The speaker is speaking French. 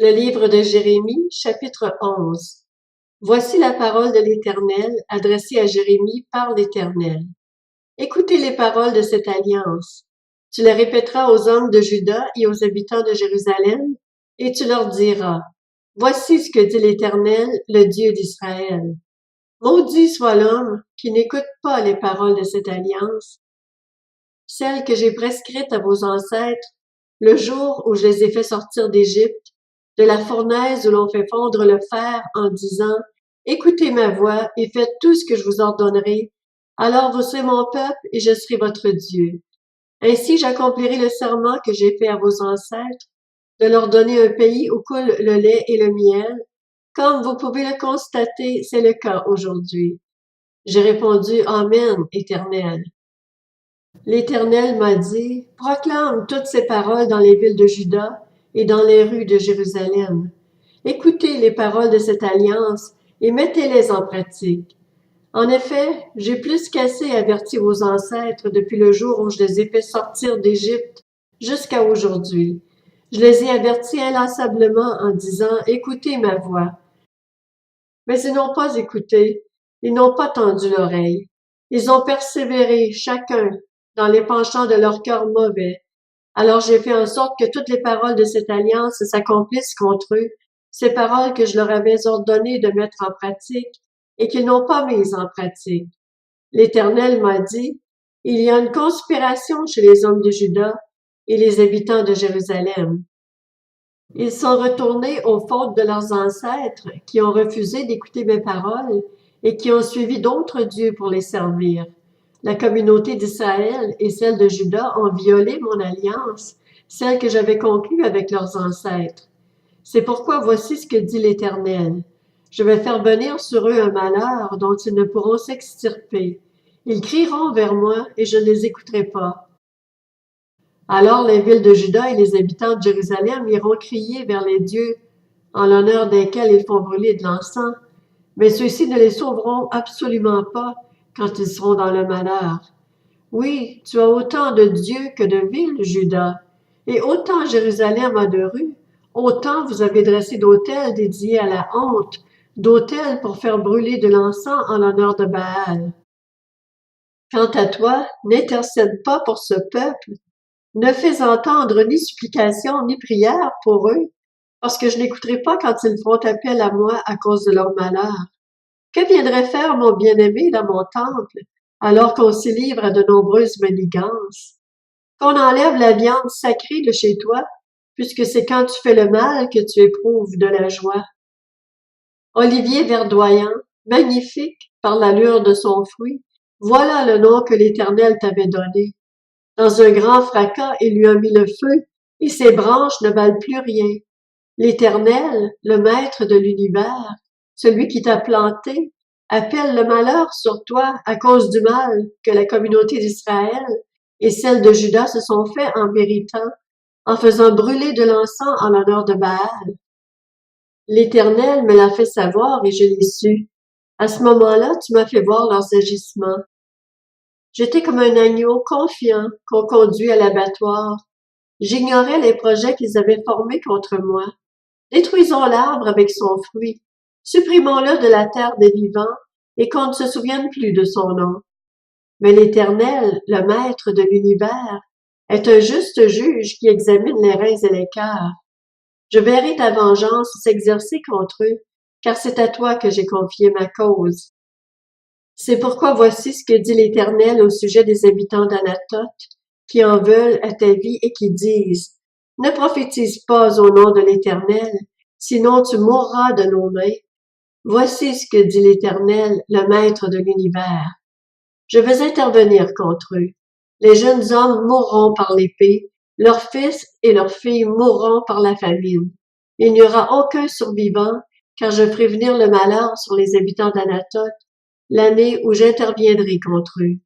Le livre de Jérémie, chapitre 11. Voici la parole de l'Éternel, adressée à Jérémie par l'Éternel. Écoutez les paroles de cette alliance. Tu les répéteras aux hommes de Juda et aux habitants de Jérusalem, et tu leur diras, voici ce que dit l'Éternel, le Dieu d'Israël. Maudit soit l'homme qui n'écoute pas les paroles de cette alliance, celles que j'ai prescrites à vos ancêtres, le jour où je les ai fait sortir d'Égypte, de la fournaise où l'on fait fondre le fer en disant, écoutez ma voix et faites tout ce que je vous ordonnerai, alors vous serez mon peuple et je serai votre Dieu. Ainsi j'accomplirai le serment que j'ai fait à vos ancêtres, de leur donner un pays où coule le lait et le miel. Comme vous pouvez le constater, c'est le cas aujourd'hui. J'ai répondu, Amen, Éternel. L'Éternel m'a dit, proclame toutes ces paroles dans les villes de Juda et dans les rues de Jérusalem. Écoutez les paroles de cette alliance et mettez-les en pratique. En effet, j'ai plus qu'assez averti vos ancêtres depuis le jour où je les ai fait sortir d'Égypte jusqu'à aujourd'hui. Je les ai avertis inlassablement en disant, écoutez ma voix. Mais ils n'ont pas écouté, ils n'ont pas tendu l'oreille. Ils ont persévéré, chacun, dans les penchants de leur cœur mauvais. Alors j'ai fait en sorte que toutes les paroles de cette alliance s'accomplissent contre eux, ces paroles que je leur avais ordonné de mettre en pratique et qu'ils n'ont pas mises en pratique. L'Éternel m'a dit, il y a une conspiration chez les hommes de Juda et les habitants de Jérusalem. Ils sont retournés aux fautes de leurs ancêtres qui ont refusé d'écouter mes paroles et qui ont suivi d'autres dieux pour les servir. La communauté d'Israël et celle de Juda ont violé mon alliance, celle que j'avais conclue avec leurs ancêtres. C'est pourquoi voici ce que dit l'Éternel. Je vais faire venir sur eux un malheur dont ils ne pourront s'extirper. Ils crieront vers moi et je ne les écouterai pas. Alors les villes de Juda et les habitants de Jérusalem iront crier vers les dieux en l'honneur desquels ils font brûler de l'encens, mais ceux-ci ne les sauveront absolument pas quand ils seront dans le malheur. Oui, tu as autant de dieux que de villes, Juda, et autant Jérusalem a de rues, autant vous avez dressé d'autels dédiés à la honte, d'autels pour faire brûler de l'encens en l'honneur de Baal. Quant à toi, n'intercède pas pour ce peuple, ne fais entendre ni supplication ni prière pour eux, parce que je n'écouterai pas quand ils feront appel à moi à cause de leur malheur. Que viendrait faire mon bien-aimé dans mon temple, alors qu'on s'y livre à de nombreuses manigances? Qu'on enlève la viande sacrée de chez toi, puisque c'est quand tu fais le mal que tu éprouves de la joie. Olivier verdoyant, magnifique par l'allure de son fruit, voilà le nom que l'Éternel t'avait donné. Dans un grand fracas, il lui a mis le feu, et ses branches ne valent plus rien. L'Éternel, le maître de l'univers, celui qui t'a planté, appelle le malheur sur toi à cause du mal que la communauté d'Israël et celle de Juda se sont fait en méritant, en faisant brûler de l'encens en l'honneur de Baal. L'Éternel me l'a fait savoir et je l'ai su. À ce moment-là, tu m'as fait voir leurs agissements. J'étais comme un agneau confiant qu'on conduit à l'abattoir. J'ignorais les projets qu'ils avaient formés contre moi. Détruisons l'arbre avec son fruit. Supprimons-le de la terre des vivants et qu'on ne se souvienne plus de son nom. Mais l'Éternel, le maître de l'univers, est un juste juge qui examine les reins et les cœurs. Je verrai ta vengeance s'exercer contre eux, car c'est à toi que j'ai confié ma cause. C'est pourquoi voici ce que dit l'Éternel au sujet des habitants d'Anatoth, qui en veulent à ta vie et qui disent, ne prophétise pas au nom de l'Éternel, sinon tu mourras de nos mains. Voici ce que dit l'Éternel, le maître de l'univers. Je vais intervenir contre eux. Les jeunes hommes mourront par l'épée, leurs fils et leurs filles mourront par la famine. Il n'y aura aucun survivant, car je ferai venir le malheur sur les habitants d'Anatoth, l'année où j'interviendrai contre eux.